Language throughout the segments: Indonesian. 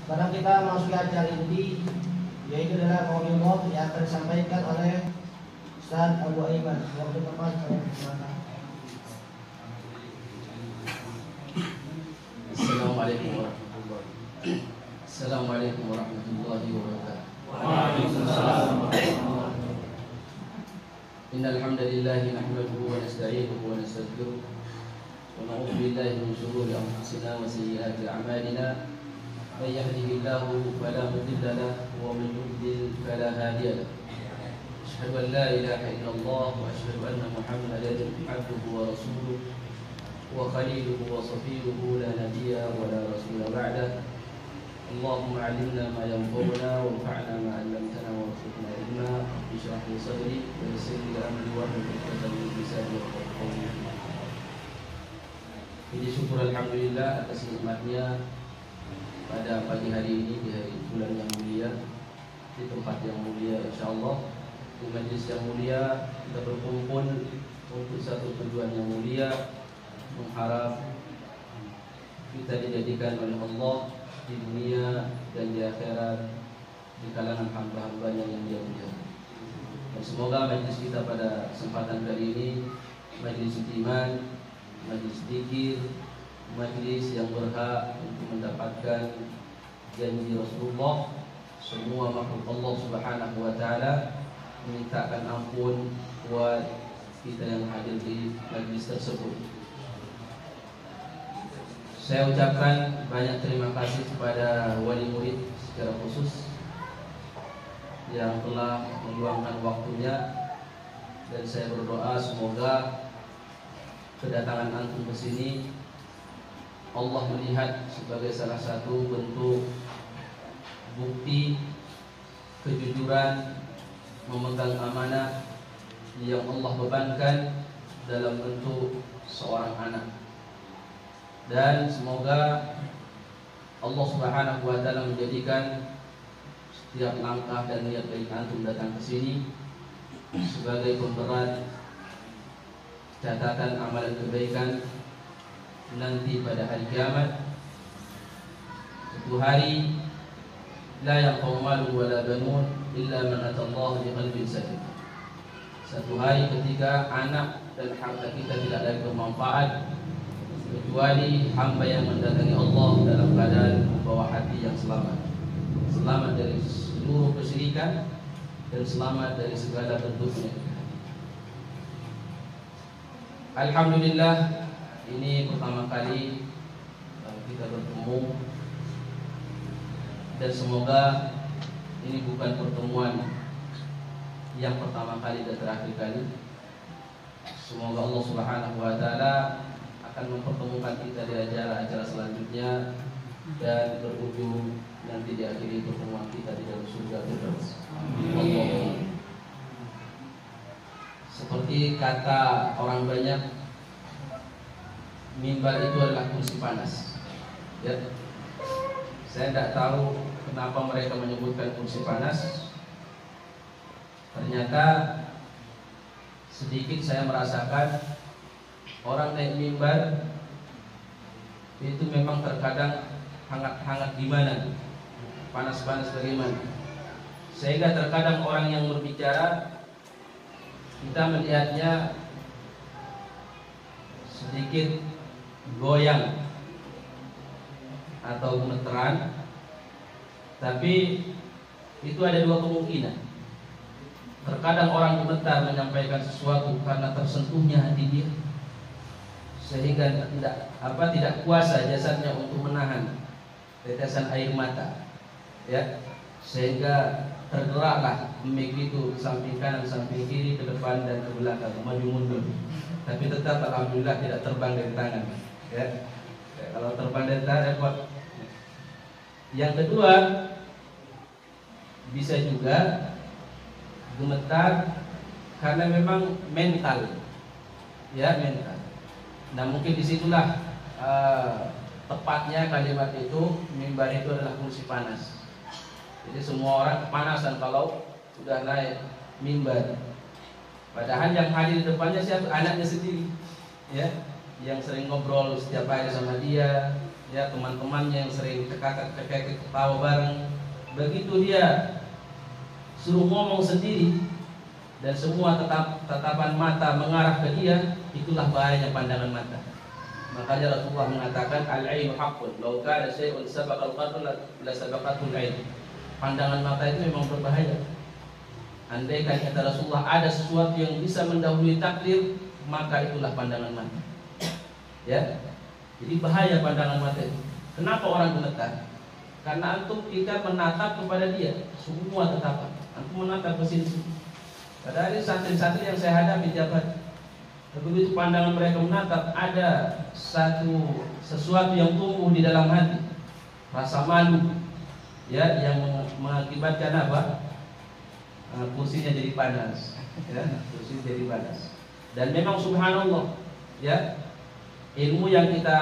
Sekarang kita masuk ke acara inti, yaitu adalah Qaulullah yang akan disampaikan oleh Ustaz Abu Aiman. Waktu tepat saya persilakan. Assalamualaikum warahmatullahi Assalamualaikum warahmatullahi wabarakatuh. Waalaikumsalam warahmatullahi wabarakatuh. Innal hamdalillah nahmaduhu wa nasta'inuhu wa nastaghfiruh wa na'udzu billahi min shururi anfusina wa sayyiati a'malina. Man yahdihillahu fala mudilla lahu wa man yudlil fala hadiya lahu. Asyhadu an la ilaha illallah wa asyhadu anna Muhammadan abduhu wa rasuluh wa khaliluhu wa safiyuhu la nabiyya wa la rasula ba'dah. Allahumma 'allimna ma yanfa'una wanfa'na ma 'allamtana warzuqna ilma. Ishrah li sadri wa yassir li amri wahlul 'uqdatam min lisani yafqahu qawli. Puji syukur alhamdulillah atas nikmatnya pada pagi hari ini di hari bulan yang mulia, di tempat yang mulia insyaallah, di majlis yang mulia kita berkumpul untuk satu tujuan yang mulia, mengharap kita dijadikan oleh Allah di dunia dan di akhirat di kalangan hamba-hambanya yang Dia muliakan. Dan semoga majlis kita pada kesempatan kali ini majlis iman, majlis zikir, majlis yang berhak untuk mendapatkan janji Rasulullah. Semua makhluk Allah Subhanahu wa taala memintakan ampun buat kita yang hadir di majlis tersebut. Saya ucapkan banyak terima kasih kepada wali murid secara khusus yang telah meluangkan waktunya, dan saya berdoa semoga kedatangan antum ke sini Allah melihat sebagai salah satu bentuk bukti kejujuran memegang amanah yang Allah bebankan dalam bentuk seorang anak. Dan semoga Allah Subhanahu wa taala menjadikan setiap langkah dan niat baik antum datang ke sini sebagai pemberat catatan amalan kebaikan nanti pada hari kiamat. Satu hari la yanfa'u malun wala banun illa man atallaha biqalbin salim. Satu hari ketika anak dan harta kita tidak lagi bermanfaat kecuali hamba yang mendatangi Allah dalam keadaan membawa hati yang selamat, selamat dari seluruh kesyirikan dan selamat dari segala bentuknya. Alhamdulillah, ini pertama kali kita bertemu, dan semoga ini bukan pertemuan yang pertama kali dan terakhir kali. Semoga Allah Subhanahu wa taala akan mempertemukan kita di acara-acara selanjutnya dan berujung nanti diakhiri pertemuan kita di dalam surga Firdaus. Amin. Seperti kata orang banyak, mimbar itu adalah kursi panas. Ya. Saya tidak tahu kenapa mereka menyebutkan kursi panas. Ternyata sedikit saya merasakan orang naik mimbar itu memang terkadang hangat-hangat gimana, panas-panas bagaimana, sehingga terkadang orang yang berbicara kita melihatnya sedikit goyang atau gemeteran. Tapi itu ada dua kemungkinan. Terkadang orang gemetar menyampaikan sesuatu karena tersentuhnya hati dia, sehingga tidak kuasa jasadnya untuk menahan tetesan air mata, ya, sehingga tergeraklah mic itu ke samping kanan, samping kiri, ke depan dan ke belakang, maju mundur. Tapi tetap alhamdulillah tidak terbang dari tangan, ya. Kalau terbang dari tangan repot. Yang kedua, bisa juga gemetar karena memang mental, ya, mental. Nah, mungkin disitulah tepatnya kalimat itu, mimbar itu adalah kursi panas. Jadi semua orang kepanasan kalau sudah naik mimbar. Padahal yang hadir di depannya siapa? Anaknya sendiri, ya, yang sering ngobrol setiap hari sama dia, ya teman-temannya yang sering cekak-cekak ketawa bareng, begitu dia suruh ngomong sendiri dan semua tatapan mata mengarah ke dia, itulah bahayanya pandangan mata. Makanya Rasulullah mengatakan al-ainu haqqun, law kana syai'un sabaqal qalb la sabaqatul ain. Pandangan mata itu memang berbahaya. Andaikan kata Rasulullah ada sesuatu yang bisa mendahului takdir, maka itulah pandangan mata. Ya. Jadi bahaya pandangan mata itu. Kenapa orang gemetar? Karena antum kita menatap kepada dia, semua tatapan. Antum menatap ke sini. Padahal ini santri-santri yang saya hadapi tiap hari. Begitu pandangan mereka menatap, ada sesuatu yang tumbuh di dalam hati, rasa malu, ya, yang mengakibatkan apa? Kursinya jadi panas, ya, kursi jadi panas. Dan memang subhanallah, ya, ilmu yang kita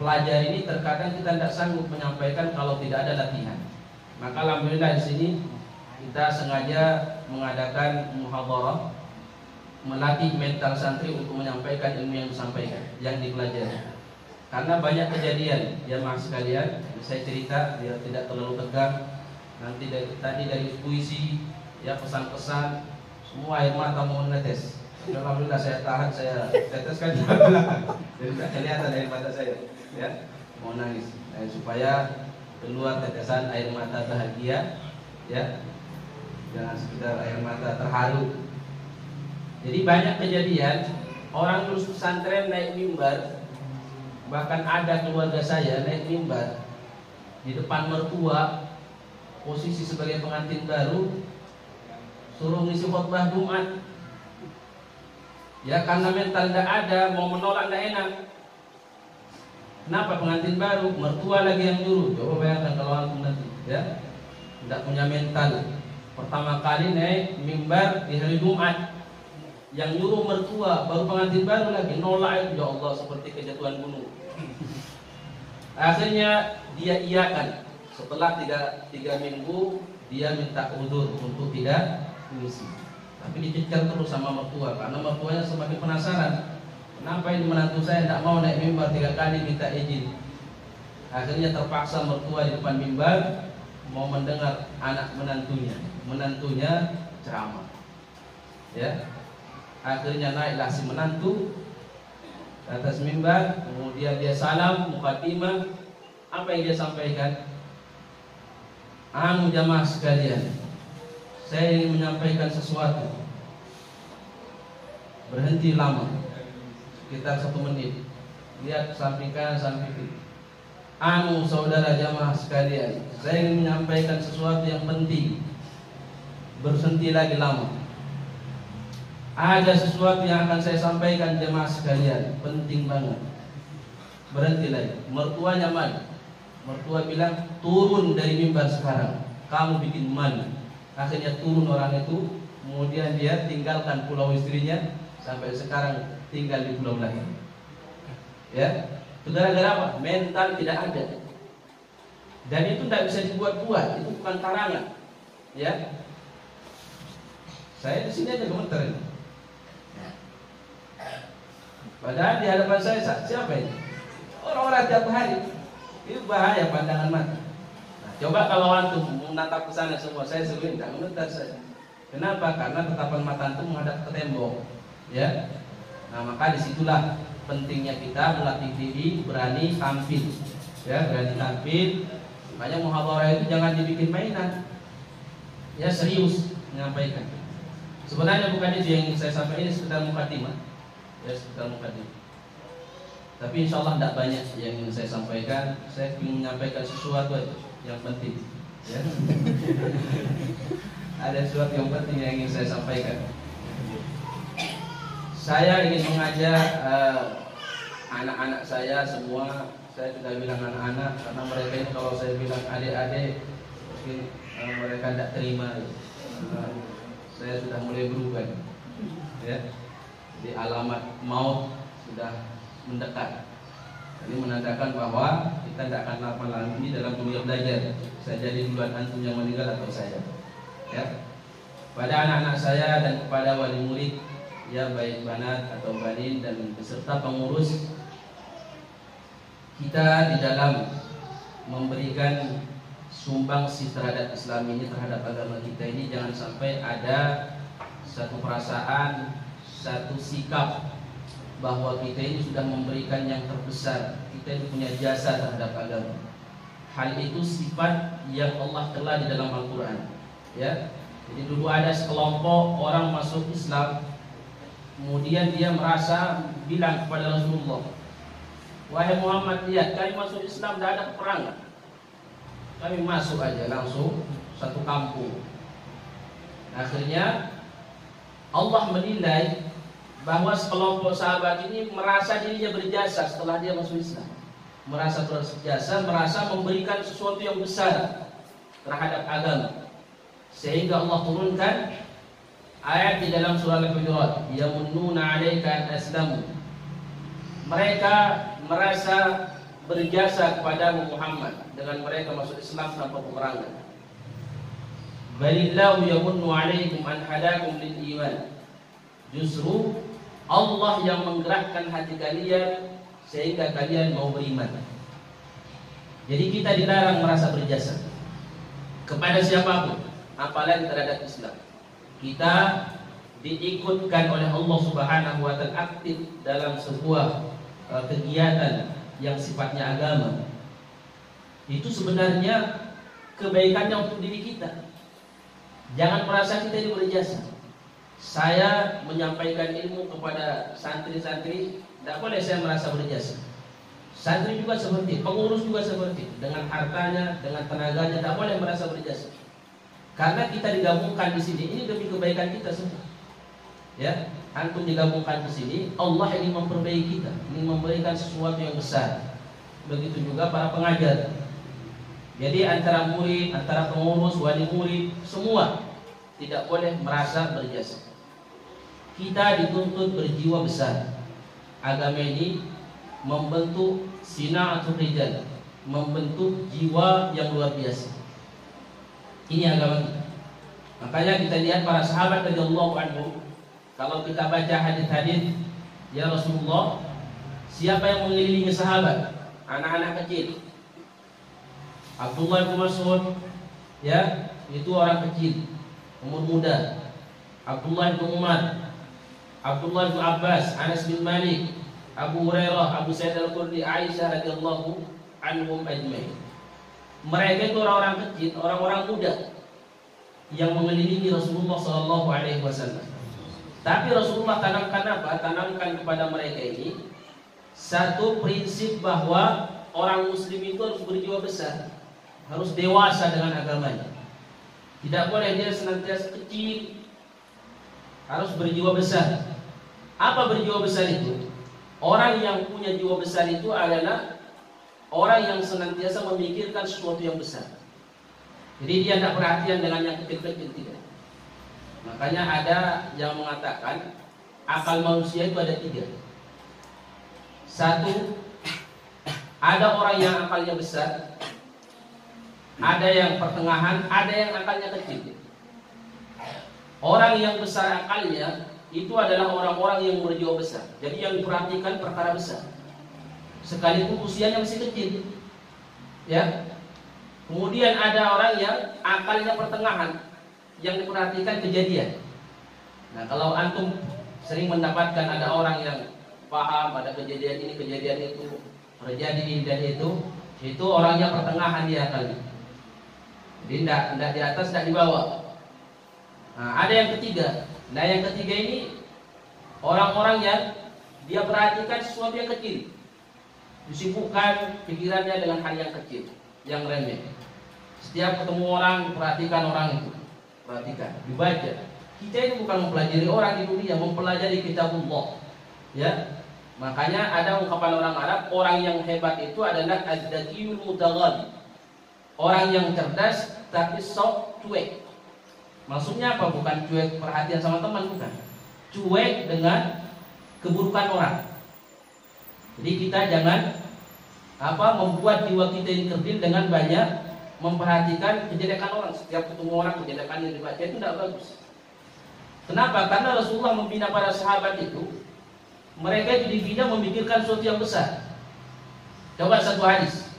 pelajari ini terkadang kita tidak sanggup menyampaikan kalau tidak ada latihan. Maka alhamdulillah di sini kita sengaja mengadakan muhadharah, melatih mental santri untuk menyampaikan ilmu yang disampaikan, yang dipelajari. Karena banyak kejadian, jamaah sekalian, saya cerita biar tidak terlalu tegang. Nanti dari puisi, ya, pesan-pesan, semua air mata mau menetes. Alhamdulillah saya tahan, saya teteskan di belakang, jadi tidak kelihatan air mata saya, ya, mau nangis, supaya keluar tetesan air mata bahagia, ya, jangan sekedar air mata terharu. Jadi banyak kejadian orang lulus pesantren naik mimbar, bahkan ada keluarga saya naik mimbar di depan mertua, posisi sebagai pengantin baru, suruh ngisi khutbah Jumat. Ya karena mental tidak ada, mau menolak tidak enak. Kenapa? Pengantin baru, mertua lagi yang nyuruh. Coba bayangkan kalau antum nanti, ya, tidak punya mental. Pertama kali naik mimbar di hari Jumat, yang nyuruh mertua, baru pengantin baru lagi, nolak. Ya Allah, seperti kejatuhan gunung. Akhirnya dia iyakan. Setelah tiga minggu, dia minta udzur untuk tidak mengisi. Tapi dicecar terus sama mertua, karena mertuanya semakin penasaran. Kenapa ini menantu saya tidak mau naik mimbar 3 kali minta izin. Akhirnya terpaksa mertua di depan mimbar mau mendengar anak menantunya ceramah. Ya, akhirnya naiklah si menantu ke atas mimbar, kemudian dia salam, mukadimah. Apa yang dia sampaikan? Jamaah sekalian, saya ingin menyampaikan sesuatu. Berhenti lama, sekitar 1 menit. Lihat samping kanan, samping kiri. Saudara jamaah sekalian, saya ingin menyampaikan sesuatu yang penting. Berhenti lagi lama. Ada sesuatu yang akan saya sampaikan jemaah sekalian, penting banget. Berhenti lagi. Mertuanya malu. Mertua bilang, turun dari mimbar sekarang, kamu bikin malu. Akhirnya turun orang itu, kemudian dia tinggalkan pulau istrinya, sampai sekarang tinggal di pulau lain. Ya, gara-gara apa? Mental tidak ada. Dan itu tidak bisa dibuat-buat, itu bukan karangan. Ya, saya di sini aja gemeter ini. Padahal di hadapan saya siapa ini? Orang-orang tiap hari. Itu bahaya pandangan mata. Nah, coba kalau antum menatap ke sana semua, saya sering tidak gemetar saya. Kenapa? Karena tatapan mata antum menghadap ke tembok. Ya. Nah, maka disitulah pentingnya kita melatih diri berani tampil. Ya, berani tampil. Makanya muhadharah itu jangan dibikin mainan. Ya, serius menyampaikan. Sebenarnya bukan itu yang saya sampaikan, ini sekedar mukadimah. Ya, sekedar mukadimah. Tapi insya Allah tidak banyak yang ingin saya sampaikan. Saya ingin menyampaikan sesuatu aja yang penting. Ya. Ada sesuatu yang penting yang ingin saya sampaikan. Saya ingin mengajak anak-anak saya semua. Saya sudah bilang anak-anak karena mereka ini kalau saya bilang adik-adik mungkin mereka tidak terima. Saya sudah mulai berubah. Ya. Di alamat maut sudah mendekat. Ini menandakan bahwa kita tidak akan lama lagi dalam dunia belajar. Saya jadi duluan antum yang meninggal atau saya. Ya. Pada anak-anak saya dan kepada wali murid, ya baik banat atau banin dan beserta pengurus, kita di dalam memberikan sumbangsi terhadap Islam ini, terhadap agama kita ini, jangan sampai ada satu perasaan, satu sikap bahwa kita ini sudah memberikan yang terbesar, kita ini punya jasa terhadap agama. Hal itu sifat yang Allah telah di dalam Al-Quran, ya. Jadi dulu ada sekelompok orang masuk Islam, kemudian dia merasa bilang kepada Rasulullah, "Wahai Muhammad, lihat kami masuk Islam, tidak ada peperangan. Kami masuk aja langsung satu kampung." Akhirnya Allah menilai bahwa sekelompok sahabat ini merasa dirinya berjasa setelah dia masuk Islam, merasa berjasa, merasa memberikan sesuatu yang besar terhadap agama, sehingga Allah turunkan ayat di dalam surah Al-Hujurat, "Yamunnuna 'alaika an aslamu." Mereka merasa berjasa kepada Muhammad dengan mereka masuk Islam tanpa peperangan. "Balillahu yamunnu 'alaikum an hadakum lil iman." Justru Allah yang menggerakkan hati kalian sehingga kalian mau beriman. Jadi kita dilarang merasa berjasa kepada siapapun, apalagi terhadap Islam. Kita diikutkan oleh Allah Subhanahu wa taala aktif dalam sebuah kegiatan yang sifatnya agama. Itu sebenarnya kebaikannya untuk diri kita. Jangan merasa kita ini berjasa. Saya menyampaikan ilmu kepada santri-santri, tidak boleh saya merasa berjasa. Santri juga seperti, pengurus juga seperti, dengan hartanya, dengan tenaganya, tidak boleh merasa berjasa. Karena kita digabungkan di sini, ini demi kebaikan kita semua. Ya, antum digabungkan di sini, Allah ingin memperbaiki kita, ingin memberikan sesuatu yang besar. Begitu juga para pengajar. Jadi antara murid, antara pengurus, wali murid, semua tidak boleh merasa berjasa. Kita dituntut berjiwa besar. Agama ini membentuk sina'atul rijal, membentuk jiwa yang luar biasa. Ini agama kita. Makanya kita lihat para sahabat radhiyallahu anhum, kalau kita baca hadis-hadis, ya Rasulullah, siapa yang mengelilingi sahabat? Anak-anak kecil. Abdullah bin Mas'ud, ya, itu orang kecil, umur muda. Abdullah bin Umar, Abdullah bin Abbas, Anas bin Malik, Abu Hurairah, Abu Sa'id Al-Khudri, Aisyah radhiyallahu anhum ajmain. Mereka itu orang-orang kecil, orang-orang muda yang mengelilingi Rasulullah sallallahu alaihi wasallam. Tapi Rasulullah tanamkan apa? Tanamkan kepada mereka ini satu prinsip bahwa orang muslim itu harus berjiwa besar, harus dewasa dengan agamanya. Tidak boleh dia senantiasa kecil, harus berjiwa besar. Apa berjiwa besar itu? Orang yang punya jiwa besar itu adalah orang yang senantiasa memikirkan sesuatu yang besar. Jadi dia tidak perhatian dengan yang kecil-kecil, tidak. Makanya ada yang mengatakan akal manusia itu ada 3. Satu, ada orang yang akalnya besar, ada yang pertengahan, ada yang akalnya kecil. Orang yang besar akalnya itu adalah orang-orang yang berjiwa besar. Jadi yang diperhatikan perkara besar, sekalipun usianya masih kecil. Ya. Kemudian ada orang yang akalnya pertengahan, yang diperhatikan kejadian. Nah, kalau antum sering mendapatkan ada orang yang paham ada kejadian ini, kejadian itu, terjadi ini dan itu orangnya pertengahan dia akalnya. Jadi tidak di atas, tidak di bawah. Nah, ada yang ketiga. Nah, yang ketiga ini orang-orang yang dia perhatikan sesuatu yang kecil, disibukkan pikirannya dengan hal yang kecil, yang remeh. Setiap ketemu orang, perhatikan orang itu, perhatikan, dibaca. Kita ini bukan mempelajari orang di dunia, mempelajari kitabullah. Ya, makanya ada ungkapan orang Arab, orang yang hebat itu adalah az-zakiyul mutaghali, orang yang cerdas tapi sok cuek. Maksudnya apa? Bukan cuek perhatian sama teman, bukan. Cuek dengan keburukan orang. Jadi kita jangan membuat jiwa kita ini kerdil dengan banyak memperhatikan kejelekan orang. Setiap ketemu orang kejelekan yang dibaca itu tidak bagus. Kenapa? Karena Rasulullah membina para sahabat itu, mereka dibina memikirkan sesuatu yang besar. Coba satu hadis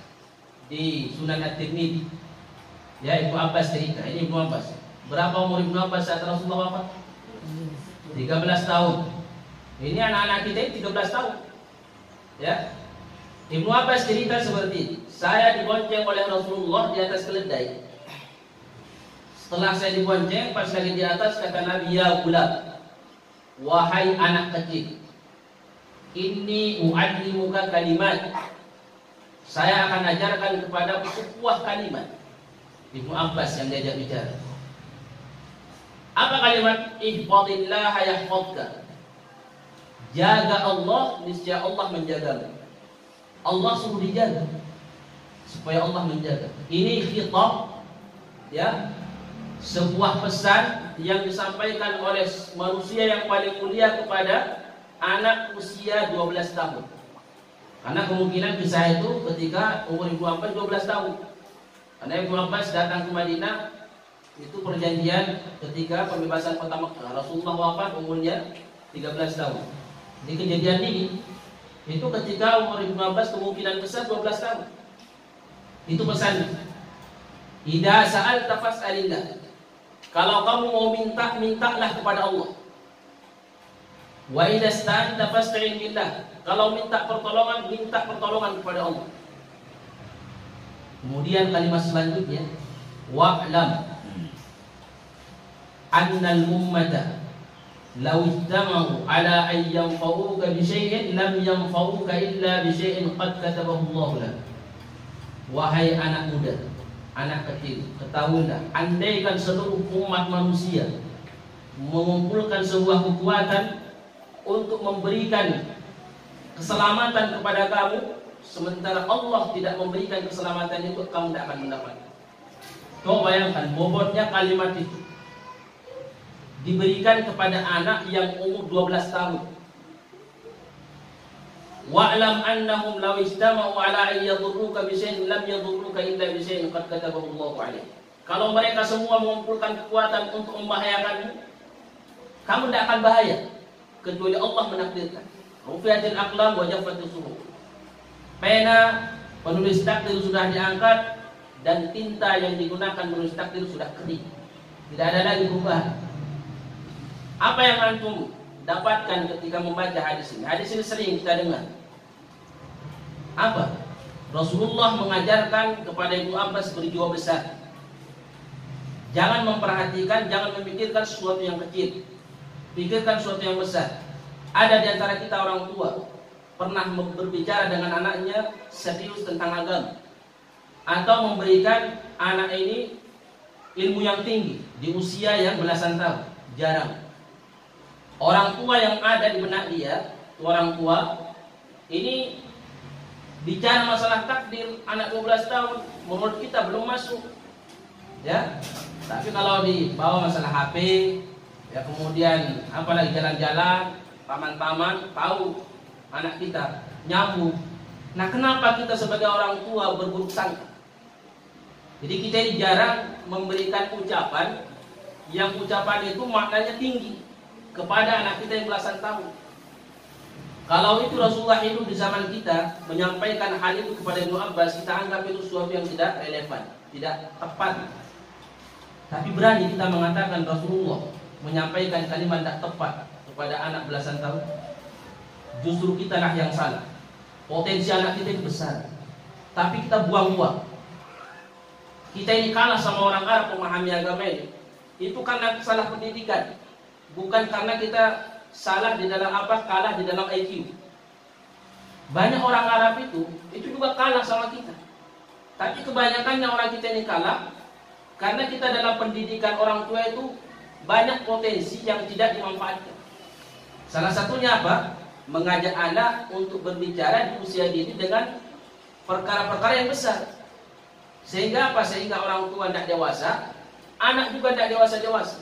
di Sunan At-Tirmidzi. Ya, Ibnu Abbas cerita. Ini Ibnu Abbas. Berapa umur Ibnu Abbas saat Rasulullah wafat? 13 tahun. Ini anak-anak kita ini 13 tahun. Ya. Ibnu Abbas cerita seperti ini. Saya dibonceng oleh Rasulullah di atas keledai. Setelah saya dibonceng, pas lagi di atas kata Nabi, ya gulam, wahai anak kecil, inni u'allimuka kalimat. Saya akan ajarkan kepada sebuah kalimat. Ibnu Abbas yang diajak bicara. Apa kalimat? Ihfadillah yahfadka. Jaga Allah, niscaya Allah menjagamu. Allah suruh dijaga supaya Allah menjaga. Ini khitab, ya, sebuah pesan yang disampaikan oleh manusia yang paling mulia kepada anak usia 12 tahun. Karena kemungkinan kisah itu ketika umur Ibnu Abbas 12 tahun. Karena Ibnu Abbas datang ke Madinah itu perjanjian ketika pembebasan kota Mekah. Rasulullah wafat umurnya 13 tahun. Di kejadian ini itu ketika umur Ibnu Abbas kemungkinan besar 12 tahun. Itu pesan. Idza sa'alta fas'alillah. Kalau kamu mau minta, mintalah kepada Allah. Wa idza sta'anta fasta'in billah. Kalau minta pertolongan, minta pertolongan kepada Allah. Kemudian kalimat selanjutnya, wa'lam annal ummata law ijtama'u ala an yanfa'uka bi syai'in lam yanfa'uka illa bi syai'in qad katabahu Allah lak. Wahai anak muda, anak kecil, ketahuilah, andaikan seluruh umat manusia mengumpulkan sebuah kekuatan untuk memberikan keselamatan kepada kamu, sementara Allah tidak memberikan keselamatan itu, kamu tidak akan mendapatkan. Coba bayangkan bobotnya kalimat itu diberikan kepada anak yang umur 12 tahun. Wa'lam annahum law ijtama'u ala an yadurruka bi syai'in lam yadurruka illa bi syai'in qad katabahu Allahu 'alaik. Kalau mereka semua mengumpulkan kekuatan untuk membahayakanmu, kamu tidak akan bahaya kecuali Allah menakdirkan. Rufi'atil aqlam wa jaffatis suhuf. Pena penulis takdir sudah diangkat dan tinta yang digunakan menulis takdir sudah kering. Tidak ada lagi perubahan. Apa yang antum dapatkan ketika membaca hadis ini? Hadis ini sering kita dengar. Apa? Rasulullah mengajarkan kepada Ibnu Abbas berjiwa besar. Jangan memperhatikan, jangan memikirkan sesuatu yang kecil. Pikirkan sesuatu yang besar. Ada di antara kita orang tua pernah berbicara dengan anaknya serius tentang agama, atau memberikan anak ini ilmu yang tinggi di usia yang belasan tahun. Jarang. Orang tua yang ada di benak dia, orang tua ini bicara masalah takdir anak 12 tahun, menurut kita belum masuk. Ya. Tapi kalau dibawa masalah HP, ya kemudian apalagi jalan-jalan, taman-taman, tahu anak kita nyambung. Nah, kenapa kita sebagai orang tua berburuk sangka? Jadi kita ini jarang memberikan ucapan yang ucapan itu maknanya tinggi kepada anak kita yang belasan tahun. Kalau itu Rasulullah hidup di zaman kita menyampaikan hal itu kepada Ibnu Abbas, kita anggap itu sesuatu yang tidak relevan, tidak tepat. Tapi berani kita mengatakan Rasulullah menyampaikan kalimat tidak tepat kepada anak belasan tahun. Justru kita lah yang salah. Potensi anak kita itu besar, tapi kita buang-buang. Kita ini kalah sama orang Arab memahami agama ini. Itu karena salah pendidikan, bukan karena kita salah di dalam apa, kalah di dalam IQ. Banyak orang Arab itu juga kalah sama kita. Tapi kebanyakannya orang kita ini kalah karena kita dalam pendidikan orang tua itu banyak potensi yang tidak dimanfaatkan. Salah satunya apa? Mengajak anak untuk berbicara di usia dini dengan perkara-perkara yang besar. Sehingga apa? Sehingga orang tua tidak dewasa, anak juga tidak dewasa-dewasa.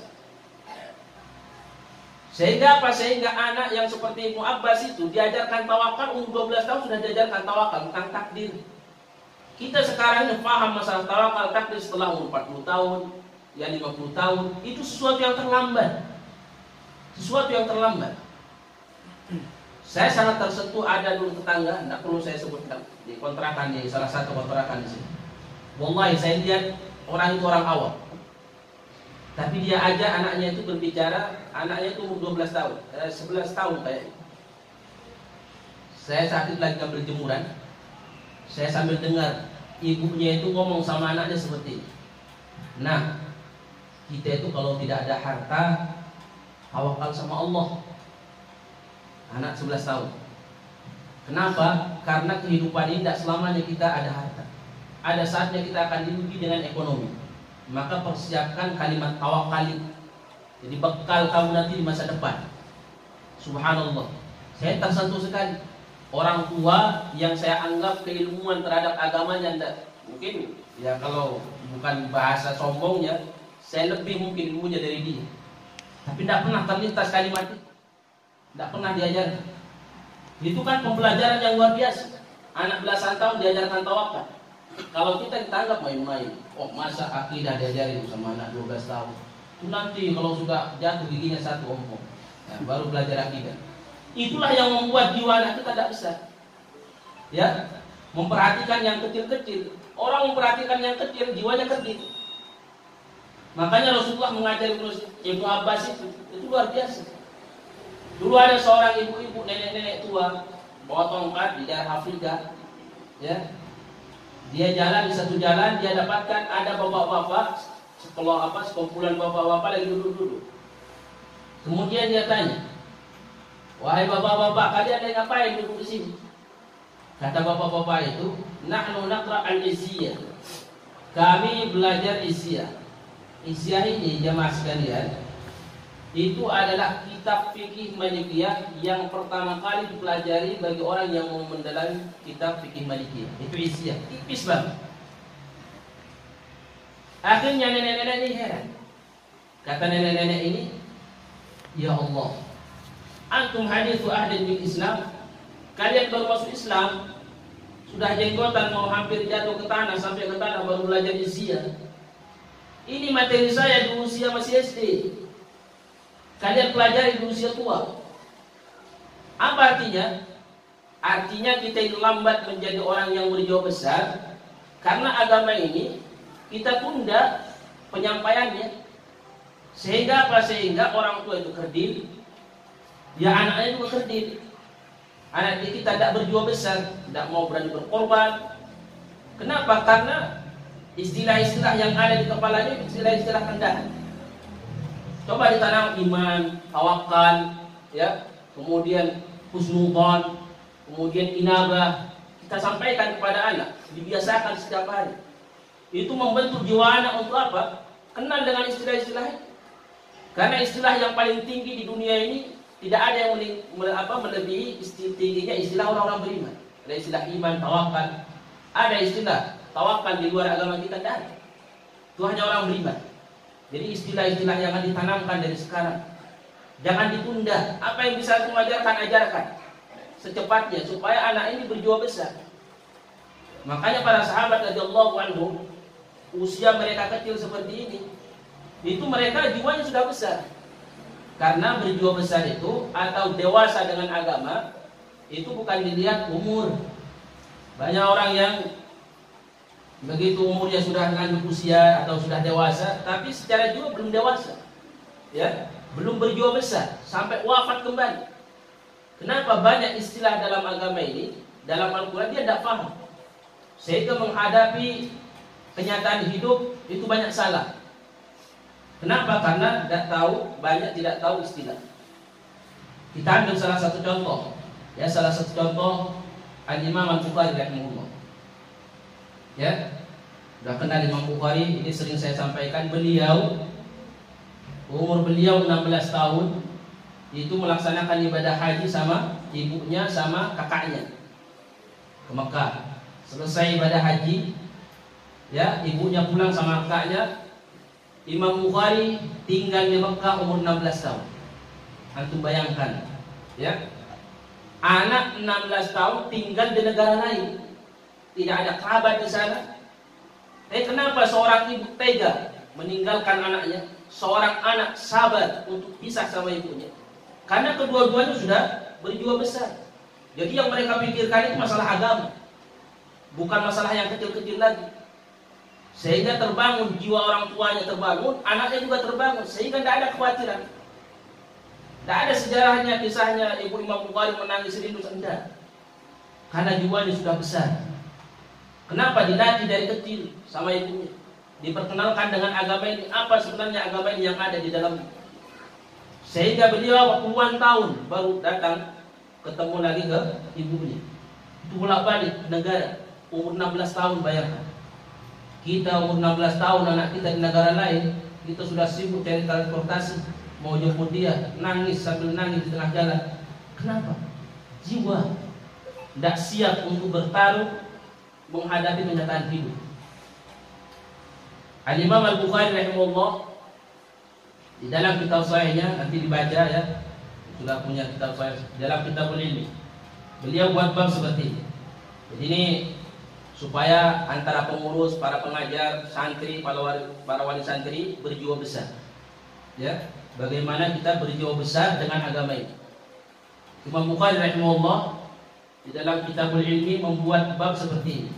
Sehingga apa? Sehingga anak yang seperti Ibnu Abbas itu diajarkan tawakal, umur 12 tahun sudah diajarkan tawakal tentang takdir. Kita sekarang ini paham masalah tawakal takdir setelah umur 40 tahun, ya 50 tahun. Itu sesuatu yang terlambat. Sesuatu yang terlambat. Saya sangat tersentuh, ada dulu tetangga, tidak perlu saya sebutkan, di kontrakan, di salah satu kontrakan di sini. Wallahi saya lihat orang itu orang awam, tapi dia ajak anaknya itu berbicara. Anaknya itu umur 12 tahun, 11 tahun kayaknya. Saya saat itu lagi ambil jemuran, saya sambil dengar ibunya itu ngomong sama anaknya seperti ini. Nah, kita itu kalau tidak ada harta, tawakal sama Allah. Anak 11 tahun. Kenapa? Karena kehidupan ini tidak selamanya kita ada harta. Ada saatnya kita akan diuji dengan ekonomi. Maka persiapkan kalimat tawakal. Jadi bekal kamu nanti di masa depan. Subhanallah. Saya tersentuh sekali. Orang tua yang saya anggap keilmuan terhadap agamanya mungkin ya, kalau bukan bahasa sombongnya, saya lebih mungkin ilmunya dari dia. Tapi tidak pernah terlintas kalimat itu. Tidak pernah diajarkan. Itu kan pembelajaran yang luar biasa. Anak belasan tahun diajarkan tawakal. Kalau kita ditanggap main-main, oh masa akidah diajarin sama anak 12 tahun. Itu nanti kalau sudah jatuh giginya satu ompong, ya, baru belajar akidah. Itulah yang membuat jiwa anak kita tidak besar. Ya, memperhatikan yang kecil-kecil. Orang memperhatikan yang kecil, jiwanya kecil. Makanya Rasulullah mengajari Ibnu Abbas itu luar biasa. Dulu ada seorang ibu-ibu, nenek-nenek tua, bawa tongkat di daerah Afrika, ya. Dia jalan di satu jalan, dia dapatkan ada bapak-bapak, sekumpulan bapak-bapak lagi duduk-duduk. Kemudian dia tanya, wahai bapak-bapak, kalian ada ngapain duduk di sini? Kata bapak-bapak itu, nahnu naqra al-izziyah. Kami belajar izziyah. Izziyah ini jamaah sekalian, itu adalah kitab fikih Malikiyah yang pertama kali dipelajari bagi orang yang mau mendalami kitab fikih Malikiyah. Itu izziyah, tipis banget. Akhirnya nenek-nenek ini heran. Kata nenek-nenek ini, ya Allah, antum hadithu ahdin bil Islam. Kalian baru masuk Islam, sudah jenggotan mau hampir jatuh ke tanah, sampai ke tanah baru belajar izziyah. Ini materi saya di usia masih SD. Kalian pelajari di usia tua. Apa artinya? Artinya kita itu lambat menjadi orang yang berjiwa besar karena agama ini kita tunda penyampaiannya. Sehingga apa? Sehingga orang tua itu kerdil, ya anaknya juga kerdil. Anak kita tidak berjiwa besar, tidak mau berani berkorban. Kenapa? Karena istilah-istilah yang ada di kepalanya istilah-istilah rendahan. Coba ditanam iman, tawakal, ya, kemudian husnudzon, kemudian inabah. Kita sampaikan kepada anak, dibiasakan setiap hari. Itu membentuk jiwa anak untuk apa? Kenal dengan istilah-istilah. Karena istilah yang paling tinggi di dunia ini tidak ada yang melebihi tingginya istilah orang-orang beriman. Ada istilah iman, tawakal. Ada istilah tawakal di luar agama kita tidak ada. Itu hanya orang beriman. Jadi istilah-istilah yang akan ditanamkan dari sekarang. Jangan ditunda. Apa yang bisa mengajarkan, ajarkan secepatnya supaya anak ini berjiwa besar. Makanya para sahabat radhiyallahu anhum, usia mereka kecil seperti ini, itu mereka jiwanya sudah besar. Karena berjiwa besar itu atau dewasa dengan agama itu bukan dilihat umur. Banyak orang yang begitu umurnya sudah lanjut usia atau sudah dewasa, tapi secara jiwa belum dewasa, ya, belum berjiwa besar sampai wafat kembali. Kenapa? Banyak istilah dalam agama ini, dalam Al-Quran dia tidak paham, sehingga menghadapi kenyataan hidup itu banyak salah. Kenapa? Karena tidak tahu istilah. Kita ambil salah satu contoh, ya, salah satu contoh Al-Imam Al-Bukhari rahimahullah. Ya, sudah kenal Imam Bukhari, ini sering saya sampaikan. Umur beliau 16 tahun itu melaksanakan ibadah haji sama ibunya sama kakaknya ke Mekah. Selesai ibadah haji, ya, ibunya pulang sama kakaknya. Imam Bukhari tinggal di Mekah umur 16 tahun. Antum bayangkan, ya, anak 16 tahun tinggal di negara lain. Tidak ada kerabat di sana. Kenapa seorang ibu tega meninggalkan anaknya? Seorang anak sabar untuk pisah sama ibunya. Karena kedua-duanya sudah berjiwa besar. Jadi yang mereka pikirkan itu masalah agama, bukan masalah yang kecil-kecil lagi. Sehingga terbangun jiwa orang tuanya, terbangun, anaknya juga terbangun, sehingga tidak ada kekhawatiran. Tidak ada sejarahnya, kisahnya ibu Imam Bukhari menangis rindu, tidak. Karena jiwanya sudah besar. Kenapa? Dilatih dari kecil sama ibunya, diperkenalkan dengan agama ini, apa sebenarnya agama ini yang ada di dalamnya. Sehingga beliau puluhan tahun baru datang ketemu lagi ke ibunya. Itu bolak-balik negara, umur 16 tahun, bayangkan. Kita umur 16 tahun, anak kita di negara lain, kita sudah sibuk cari transportasi, mau jemput dia, nangis sambil nangis di tengah jalan. Kenapa? Jiwa tidak siap untuk bertaruh menghadapi kenyataan hidup. Al-Imam Al-Bukhari rahimahullah di dalam kitab sahihnya, nanti dibaca ya, sudah punya kitab sahih, dalam Kitabul Ilmi beliau buat bab seperti ini. Jadi ini supaya antara pengurus, para pengajar, santri, para wali santri berjiwa besar. Ya, bagaimana kita berjiwa besar dengan agama ini. Imam Bukhari rahimahullah di dalam Kitabul Ilmi membuat bab seperti ini.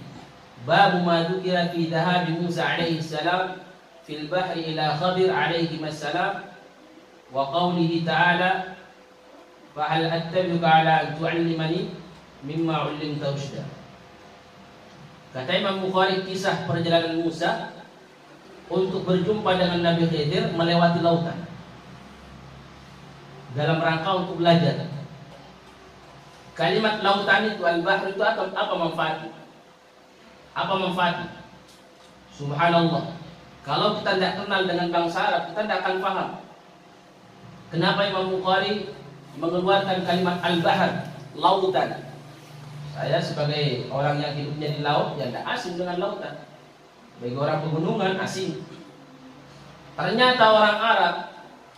Bab ma dzukira fi dhahabi Musa alaihi salam fil bahri ila Khadir alaihi salam wa qawlihi ta'ala fa hal attabi'uka ala an tu'allimani mimma 'ullimta rusyda. Kata Imam Bukhari, kisah perjalanan Musa untuk berjumpa dengan Nabi Khidir melewati lautan dalam rangka untuk belajar. Kalimat lautan itu, al-bahr itu apa manfaatnya? Apa manfaatnya? Subhanallah. Kalau kita tidak kenal dengan bangsa Arab, kita tidak akan paham. Kenapa Imam Bukhari mengeluarkan kalimat al-bahr, lautan? Saya sebagai orang yang hidupnya di laut, ya tidak asing dengan lautan. Bagi orang pegunungan asing. Ternyata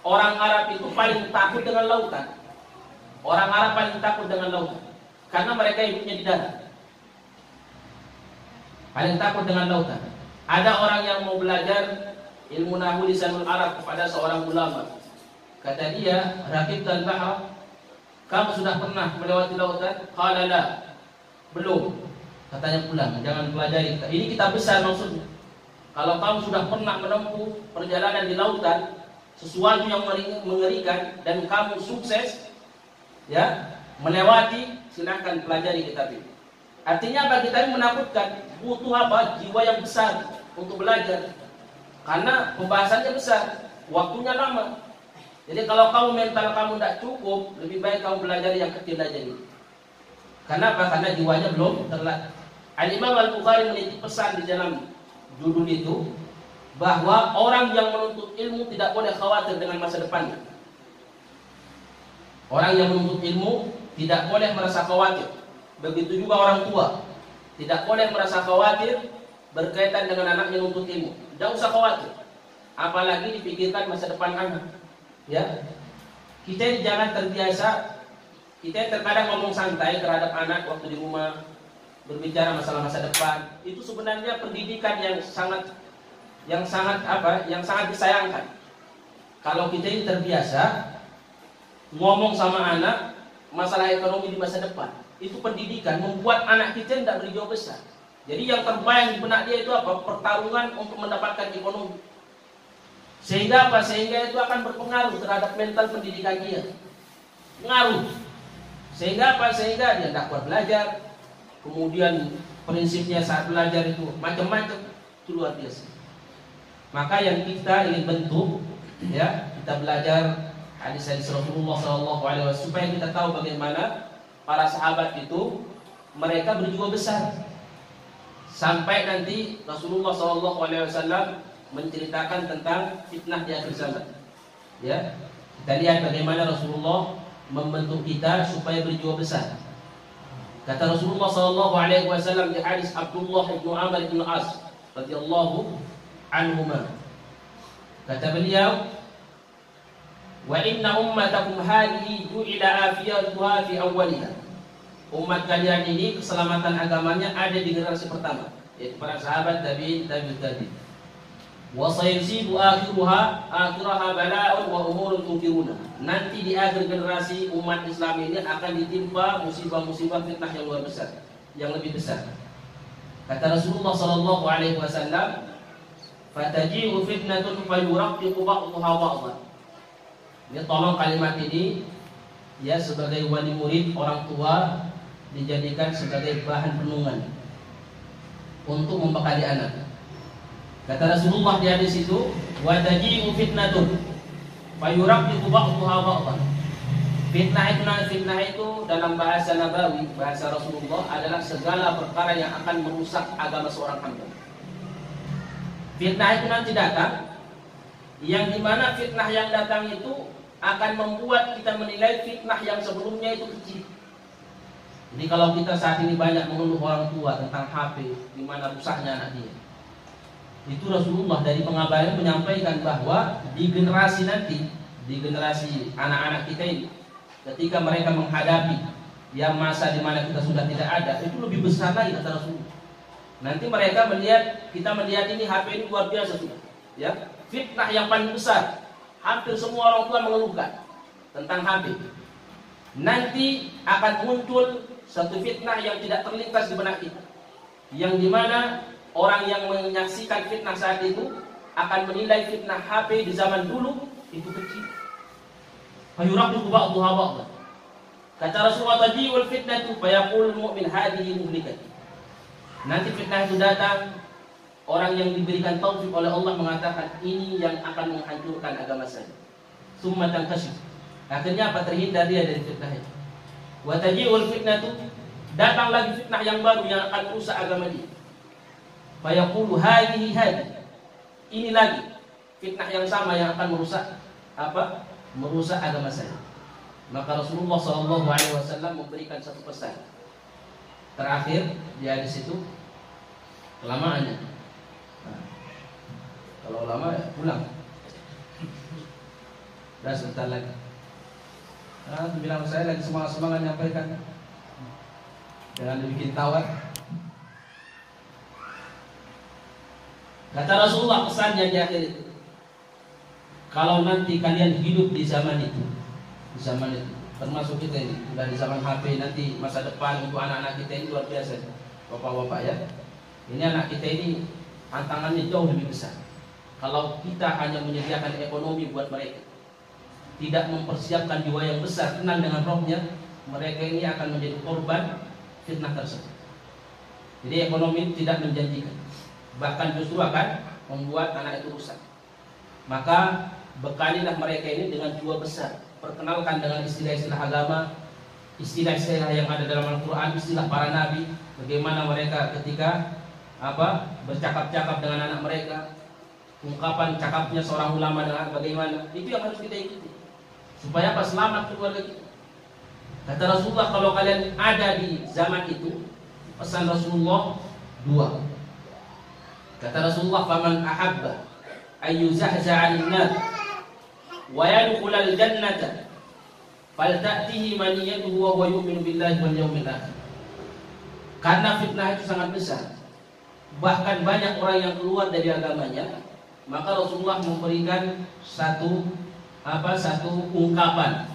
orang Arab itu paling takut dengan lautan. Orang Arab paling takut dengan lautan, karena mereka hidupnya di darat. Paling takut dengan lautan. Ada orang yang mau belajar ilmu nahwu lisanul Arab kepada seorang ulama. Kata dia, "Rakibtal bahr, kamu sudah pernah melewati lautan?" Qala la. Belum. Katanya pulang, jangan pelajari. Ini kita besar maksudnya. Kalau kamu sudah pernah menempuh perjalanan di lautan, sesuatu yang mengerikan, dan kamu sukses, ya, melewati, silahkan pelajari kitab ini. Artinya bagi kita menakutkan, butuh apa? Jiwa yang besar untuk belajar. Karena pembahasannya besar, waktunya lama. Jadi kalau kamu mental kamu tidak cukup, lebih baik kamu belajar yang kecil aja ini. Karena apa? Karena jiwanya belum terlatih. Al-Imam Al-Bukhari menitip pesan di dalam judul itu, bahwa orang yang menuntut ilmu tidak boleh khawatir dengan masa depannya. Orang yang menuntut ilmu tidak boleh merasa khawatir. Begitu juga orang tua tidak boleh merasa khawatir berkaitan dengan anaknya menuntut ilmu. Tidak usah khawatir, apalagi dipikirkan masa depan anak. Ya, kita jangan terbiasa. Kita terkadang ngomong santai terhadap anak waktu di rumah, berbicara masalah masa depan. Itu sebenarnya pendidikan yang sangat disayangkan. Kalau kita ini terbiasa ngomong sama anak masalah ekonomi di masa depan, itu pendidikan membuat anak kita tidak berjiwa besar. Jadi yang terbayang di benak dia itu apa? Pertarungan untuk mendapatkan ekonomi. Sehingga apa? Sehingga itu akan berpengaruh terhadap mental pendidikan dia. Pengaruh. Sehingga apa? Sehingga dia tidak kuat belajar. Kemudian prinsipnya saat belajar itu macam-macam, itu luar biasa. Maka yang kita ingin bentuk, ya, kita belajar hadis-hadis Rasulullah SAW supaya kita tahu bagaimana para sahabat itu mereka berjiwa besar. Sampai nanti Rasulullah SAW menceritakan tentang fitnah di akhir zaman. Ya, kita lihat bagaimana Rasulullah membentuk kita supaya berjiwa besar. Kata Rasulullah SAW di hadis Abdullah bin Amr bin As radhiyallahu anhuma, kata beliau, wa inna ummatakum hadhihi ju'ila afiyatuha fi awwaliha. Umat kalian ini keselamatan agamanya ada di generasi pertama, yaitu para sahabat tabi'in. Wa sayusibu akhiraha bala'un wa umurun tunkiruna. Nanti di akhir generasi umat Islam ini akan ditimpa musibah-musibah fitnah yang luar besar, yang lebih besar. Kata Rasulullah sallallahu alaihi wasallam, "Fataji'u fitnatun fayuraqqiqu ba'daha ba'dhan." Dia tolong kalimat ini ya, sebagai wali murid, orang tua dijadikan sebagai bahan renungan untuk membekali anak. Kata Rasulullah di hadis itu, wa taji'u fitnatun fayuraqqiqu ba'daha ba'dhan. Fitnah itu dalam bahasa Nabawi, bahasa Rasulullah, adalah segala perkara yang akan merusak agama seorang hamba. Fitnah itu nanti datang, yang dimana fitnah yang datang itu akan membuat kita menilai fitnah yang sebelumnya itu kecil. Jadi kalau kita saat ini banyak mengeluh orang tua tentang HP, di mana rusaknya anak dia, itu Rasulullah dari pengabaran menyampaikan bahwa di generasi nanti, di generasi anak-anak kita ini, ketika mereka menghadapi yang masa di mana kita sudah tidak ada, itu lebih besar lagi kata Rasulullah. Nanti mereka melihat, kita melihat ini HP ini luar biasa sudah, ya, fitnah yang paling besar. Hampir semua orang tua mengeluhkan tentang HP. Nanti akan muncul satu fitnah yang tidak terlintas di benak kita, yang dimana orang yang menyaksikan fitnah saat itu akan menilai fitnah HP di zaman dulu itu kecil. Fayuraqqiqu ba'daha ba'dhan. Kata Rasulullah tadi, wal fitnatu fayaqulul mu'min hadhihi muhlikat. Nanti fitnah itu datang, orang yang diberikan taufik oleh Allah mengatakan ini yang akan menghancurkan agama saya. Summa tankashif. Akhirnya apa? Terhindar dia dari fitnah itu. Wa taji'ul fitnatu, datang lagi fitnah yang baru yang akan merusak agama dia. Fayaqulu hadhihi. Ini lagi fitnah yang sama yang akan merusak apa? Merusak agama saya. Maka Rasulullah SAW memberikan satu pesan terakhir di hadis itu, kelamaannya. Nah, kalau lama ya pulang. Dah sebentar lagi. Nah, bilang saya lagi semangat nyampaikan. Jangan dibikin tawar. Kata Rasulullah pesannya di akhir itu, kalau nanti kalian hidup di zaman itu, termasuk kita ini, sudah di zaman HP, nanti masa depan untuk anak-anak kita ini luar biasa, bapak-bapak ya. Ini anak kita ini tantangannya jauh lebih besar. Kalau kita hanya menyediakan ekonomi buat mereka, tidak mempersiapkan jiwa yang besar, kenal dengan rohnya, mereka ini akan menjadi korban fitnah tersebut. Jadi ekonomi tidak menjanjikan, bahkan justru akan membuat anak itu rusak. Maka bekalilah mereka ini dengan jiwa besar. Perkenalkan dengan istilah-istilah agama, istilah-istilah yang ada dalam Al-Quran, istilah para nabi, bagaimana mereka ketika bercakap-cakap dengan anak mereka, ungkapan cakapnya seorang ulama dengan bagaimana, itu yang harus kita ikuti supaya selamat keluarga kita. Kata Rasulullah, kalau kalian ada di zaman itu, pesan Rasulullah dua. Kata Rasulullah, faman ahabba ayyuzahza'an nar wa yadkhulal jannata falta'tihi maniyatuhu wa huwa yu'minu billahi wal yawmil akhir. Karena fitnah itu sangat besar, bahkan banyak orang yang keluar dari agamanya, maka Rasulullah memberikan satu ungkapan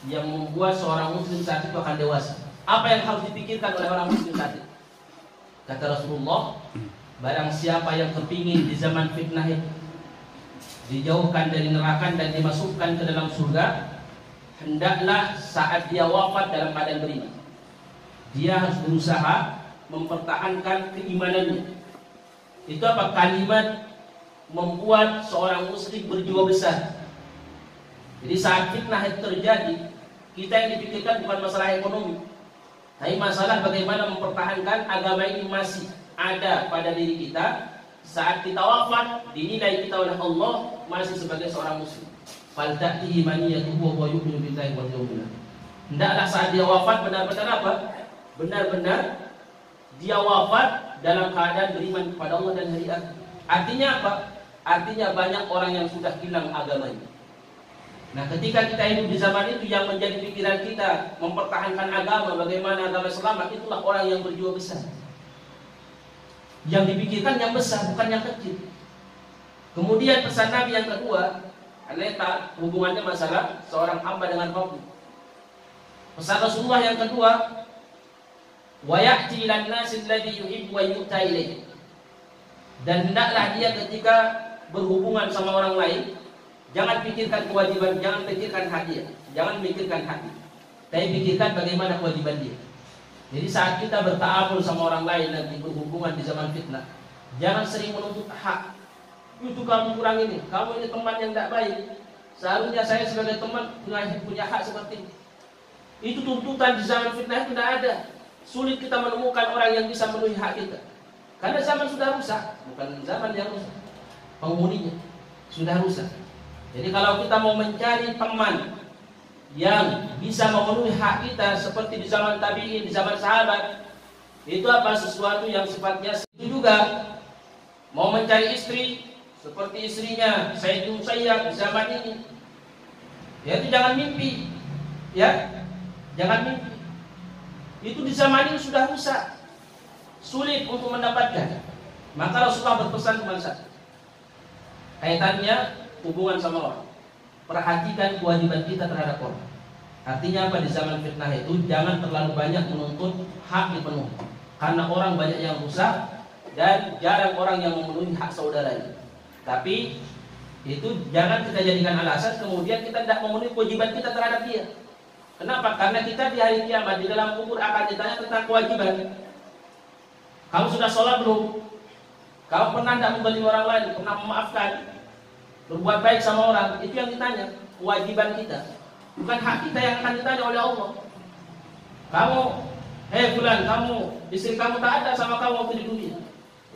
yang membuat seorang muslim saat itu akan dewasa. Apa yang harus dipikirkan oleh orang muslim saat itu? Kata Rasulullah, barang siapa yang kepingin di zaman fitnah itu dijauhkan dari neraka dan dimasukkan ke dalam surga, hendaklah saat dia wafat dalam keadaan beriman. Dia harus berusaha mempertahankan keimanannya. Itu apa? Kalimat membuat seorang muslim berjiwa besar. Jadi saat fitnah itu terjadi, kita yang dipikirkan bukan masalah ekonomi, tapi masalah bagaimana mempertahankan agama ini masih ada pada diri kita. Saat kita wafat, dinilai kita oleh Allah masih sebagai seorang muslim. Falta'tihi maniyatuhu wa huwa yu'minu billahi wal yawmil akhir. Hendaklah saat dia wafat benar-benar apa? Benar-benar dia wafat dalam keadaan beriman kepada Allah dan hari akhir. Artinya apa? Artinya banyak orang yang sudah hilang agamanya. Nah, ketika kita hidup di zaman itu, yang menjadi pikiran kita mempertahankan agama, bagaimana agama selamat, itulah orang yang berjiwa besar. Yang dipikirkan yang besar, bukan yang kecil. Kemudian pesan Nabi yang kedua, karena hubungannya masalah seorang hamba dengan Rabb. Pesan Rasulullah yang kedua, wa ya'ti ilan nasi alladhi yuhibbu wa yu'ta ilayhi. Dan hendaklah dia ketika berhubungan sama orang lain, jangan pikirkan kewajiban, jangan pikirkan hadiah, jangan pikirkan hati, tapi pikirkan bagaimana kewajiban dia. Jadi saat kita bertaamul sama orang lain dan berhubungan di zaman fitnah, jangan sering menuntut hak. Itu kamu kurang ini, kamu ini teman yang tidak baik. Seharusnya saya sebagai teman punya hak seperti ini. Itu tuntutan di zaman fitnah itu tidak ada. Sulit kita menemukan orang yang bisa memenuhi hak kita. Karena zaman sudah rusak, bukan zaman yang rusak, penghuninya sudah rusak. Jadi kalau kita mau mencari teman yang bisa memenuhi hak kita seperti di zaman tabi'in, di zaman sahabat, itu apa? Sesuatu yang sifatnya itu juga. Mau mencari istri seperti istrinya Sayyidul Musayyab di zaman ini, ya itu jangan mimpi, ya jangan mimpi. Itu di zaman ini sudah rusak, sulit untuk mendapatkan. Maka Rasulullah berpesan cuma satu, kaitannya hubungan sama orang. Perhatikan kewajiban kita terhadap orang. Artinya apa? Di zaman fitnah itu jangan terlalu banyak menuntut hak dipenuhi, karena orang banyak yang rusak dan jarang orang yang memenuhi hak saudaranya. Tapi itu jangan kita jadikan alasan kemudian kita tidak memenuhi kewajiban kita terhadap dia. Kenapa? Karena kita di hari kiamat di dalam kubur akan ditanya tentang kewajiban. Kamu sudah sholat belum? Kamu pernah tidak membeli orang lain? Pernah memaafkan? Berbuat baik sama orang? Itu yang ditanya. Kewajiban kita, bukan hak kita yang akan ditanya oleh Allah. Kamu, fulan, kamu, istri kamu tak ada sama kamu waktu di dunia.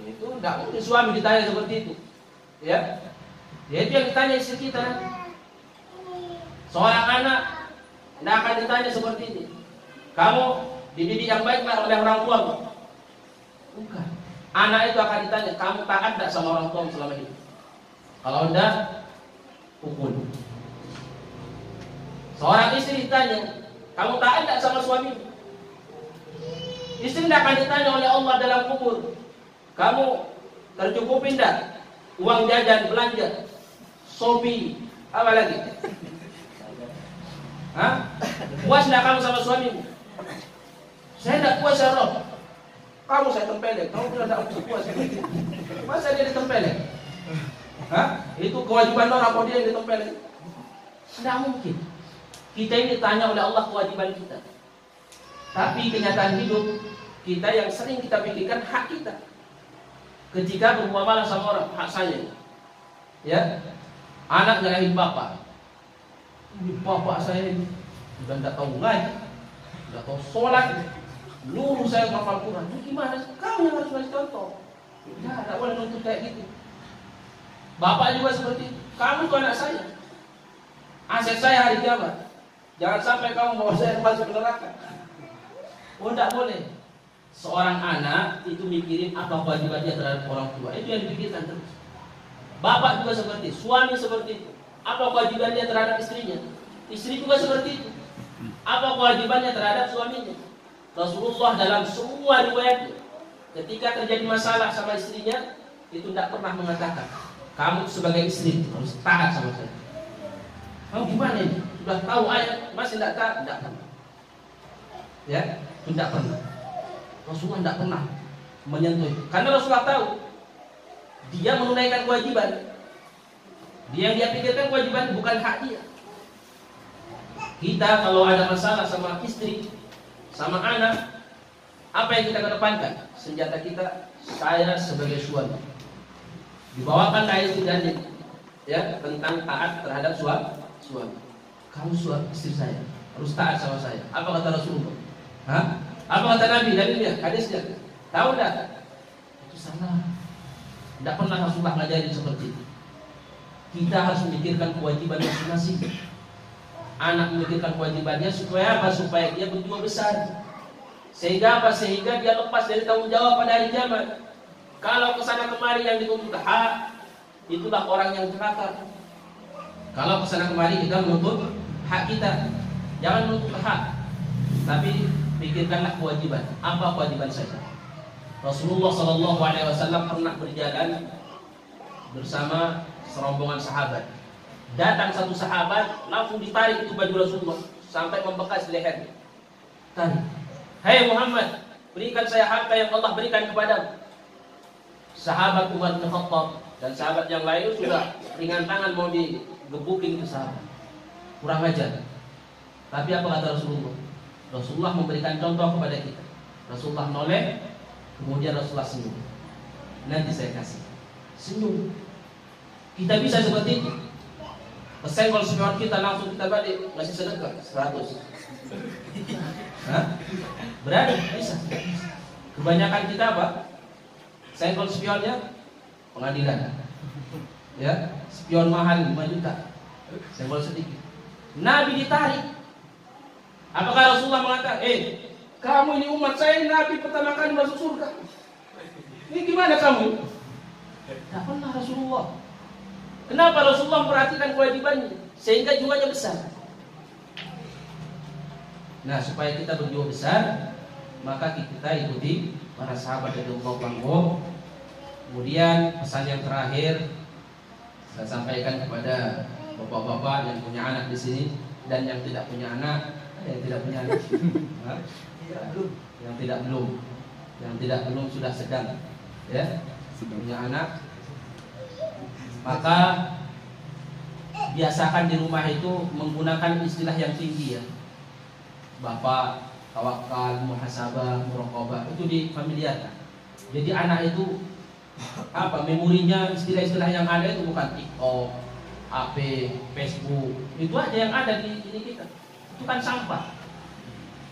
Itu tidak mungkin suami ditanya seperti itu. Ya, itu yang ditanya istri kita. Seorang anak tidak akan ditanya seperti ini. Kamu dididik yang baiklah oleh orang tua? Bukan. Anak itu akan ditanya, kamu taat tidak sama orang tua selama ini? Kalau tidak, pukul. Seorang istri ditanya, kamu taat tidak sama suami? Istri tidak akan ditanya oleh Allah dalam kubur, kamu tercukupi tidak uang jajan, belanja, Shopee, apa lagi? Puas tidak kamu sama suamimu? Saya tidak puas ya Rob. Kamu saya tempelek, kamu bilang tidak puas. Masa dia ditempelek? Itu kewajiban orang, apa dia yang ditempelek? Tidak mungkin. Kita ini ditanya oleh Allah kewajiban kita. Tapi kenyataan hidup kita yang sering kita pikirkan hak kita. Ketika bermuamalah sama orang, hak saya. Ya, anak nyalahin bapak. Ini bapak saya ini sudah tidak tahu ngaji, tidak tahu sholat, nyuruh saya menghafal Quran. Itu gimana? Kamu yang harus kasih contoh. Ya, tidak boleh nuntut kayak gitu. Bapak juga seperti itu. Kamu itu anak saya, aset saya hari kiamat. Jangan sampai kamu bawa saya masuk ke neraka. Oh, tidak boleh. Seorang anak itu mikirin apa kewajibannya terhadap orang tua. Itu yang dipikirkan terus. Bapak juga seperti itu, suami seperti itu. Apa kewajibannya terhadap istrinya? Istri juga seperti itu. Apa kewajibannya terhadap suaminya? Rasulullah dalam semua riwayatnya, ketika terjadi masalah sama istrinya, itu tidak pernah mengatakan, kamu sebagai istri harus taat sama saya. Kamu gimana ini? Sudah tahu ayat, masih tidak taat? Tidak pernah. Ya, tidak pernah. Rasulullah tidak pernah menyentuh. Karena Rasulullah tahu dia menunaikan kewajiban. Dia yang dia pikirkan kewajiban bukan hak dia. Kita kalau ada masalah sama istri, sama anak, apa yang kita kedepankan? Senjata kita, saya sebagai suami. Dibawakan ayat dan ya tentang taat terhadap suami. Kamu suami istri saya, harus taat sama saya. Apa kata Rasulullah? Apa kata Nabi? Dalilnya, hadisnya. Tahu enggak? Itu salah. Tidak pernah Rasulullah ngajarin seperti itu. Kita harus memikirkan kewajiban masing-masing. Anak memikirkan kewajibannya supaya apa? Supaya dia berjiwa besar. Sehingga apa? Sehingga dia lepas dari tanggung jawab pada hari kiamat. Kalau kesana kemari yang dituntut hak, itulah orang yang celaka. Kalau kesana kemari kita menuntut hak kita, jangan menuntut hak, tapi pikirkanlah kewajiban. Apa kewajiban saya? Rasulullah SAW pernah berjalan bersama serombongan sahabat. Datang satu sahabat, langsung ditarik itu baju Rasulullah sampai membekas di lehernya. Tarik. Hai Muhammad, berikan saya harta yang Allah berikan kepadamu. Sahabat Umar bin Khattab dan sahabat yang lain sudah ringan tangan mau digebukin ke sahabat. Kurang ajar. Tapi apa kata Rasulullah? Rasulullah memberikan contoh kepada kita. Rasulullah noleh, kemudian Rasulullah senyum. Nanti saya kasih. Senyum. Kita bisa seperti itu. Kesenggol spion kita langsung kita balik ngasih sedekah 100. Hah? Berani? Bisa. Kebanyakan kita apa? Senggol spionnya pengadilan. Ya, spion mahal 5 juta. Senggol sedikit. Nabi ditarik. Apakah Rasulullah mengatakan, kamu ini umat saya, ini Nabi pertama kali masuk surga. Ini gimana kamu? Tak pernah Rasulullah. Kenapa Rasulullah memperhatikan kewajibannya sehingga jumlahnya besar? Nah, supaya kita berjiwa besar, maka kita ikuti para sahabat radhiyallahu anhum. Kemudian pesan yang terakhir saya sampaikan kepada bapak-bapak yang punya anak di sini dan yang tidak punya anak, yang tidak punya anak, yang tidak belum sudah sedang, ya, punya anak. Maka biasakan di rumah itu menggunakan istilah yang tinggi, ya. Bapak, tawakal, muhasabah, muraqabah, itu difamiliarkan. Jadi anak itu memorinya istilah-istilah yang ada itu bukan TikTok, HP, Facebook, itu aja yang ada di ini kita. Itu kan sampah.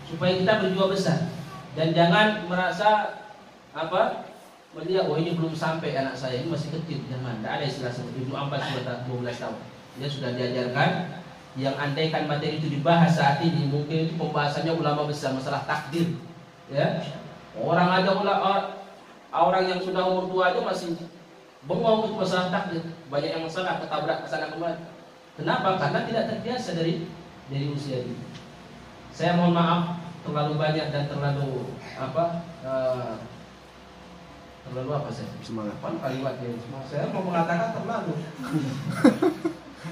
Supaya kita berjiwa besar dan jangan merasa melihat ini belum sampai anak saya, ini masih kecil. Jangan, tidak ada istilah seperti itu. Ampas sudah 12 tahun. Dia sudah diajarkan. Yang andaikan materi itu dibahas saat ini, mungkin itu pembahasannya ulama besar masalah takdir. Ya, orang yang sudah umur tua aja masih bengong itu masalah takdir. Banyak yang masalah ketabrak kesana kemari. Kenapa? Karena tidak terbiasa dari usia itu. Saya mohon maaf terlalu banyak dan terlalu semangat. Kalimat ya. Saya mau mengatakan terlalu.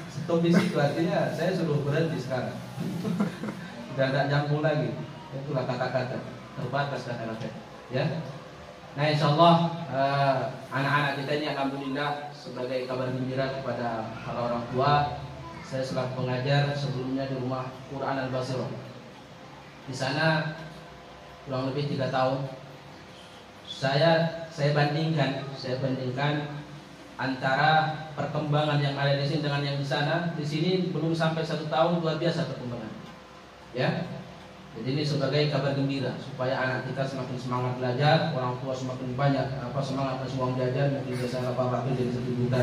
Stop di situ, artinya saya suruh berhenti sekarang. Sudah tidak nyambung lagi. Itulah kata-kata terbatas kata-kata. Ya. Nah, insyaallah anak-anak kita ini alhamdulillah sebagai kabar gembira kepada para orang tua. Saya selaku pengajar sebelumnya di rumah Quran Al-Basirah. Di sana kurang lebih 3 tahun. Saya bandingkan antara perkembangan yang ada di sini dengan yang di sana. Di sini belum sampai 1 tahun luar biasa perkembangan. Ya. Jadi ini sebagai kabar gembira supaya anak kita semakin semangat belajar, orang tua semakin banyak semangat kasih uang jajan, mungkin biasa apa jadi 1 juta.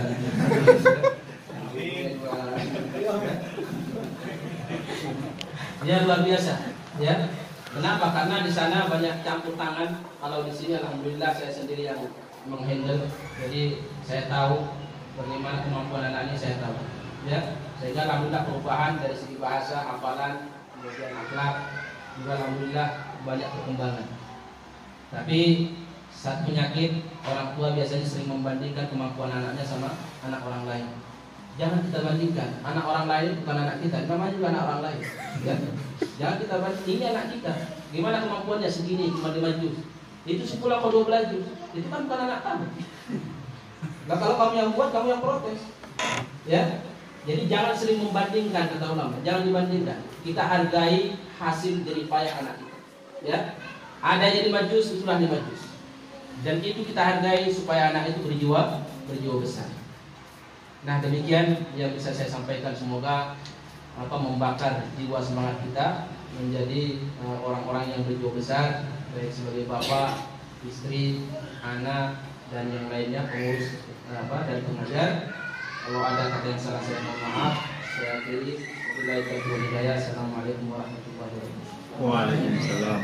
Ya luar biasa, ya. Kenapa? Karena di sana banyak campur tangan. Kalau di sini alhamdulillah saya sendiri yang menghandle. Jadi saya tahu bagaimana kemampuan anak ini, saya tahu. Ya, sehingga alhamdulillah perubahan dari segi bahasa, hafalan, kemudian akhlak, juga alhamdulillah banyak perkembangan. Tapi saat penyakit, orang tua biasanya sering membandingkan kemampuan anaknya sama anak orang lain. Jangan kita bandingkan. Anak orang lain bukan anak kita, namanya juga anak orang lain. Ya. Jangan kita bandingkan, ini anak kita. Gimana kemampuannya segini, cuma 5 juz. Itu 10 atau 12 juz. Itu kan bukan anak kamu. Nah, kalau kamu yang buat, kamu yang protes. Ya. Jadi jangan sering membandingkan, kata ulama. Jangan dibandingkan. Kita hargai hasil jerih payah anak kita. Ya. Ada jadi 5 juz, itulah 5 juz. Dan itu kita hargai supaya anak itu berjiwa besar. Nah, demikian yang bisa saya sampaikan. Semoga membakar jiwa semangat kita menjadi orang-orang yang berjiwa besar, baik sebagai bapak, istri, anak, dan yang lainnya, pengurus dan pengajar. Kalau ada kata yang salah saya mohon maaf. Saya akhiri. Wabillahi taufiq wal hidayah. Assalamualaikum warahmatullahi wabarakatuh. Waalaikumsalam.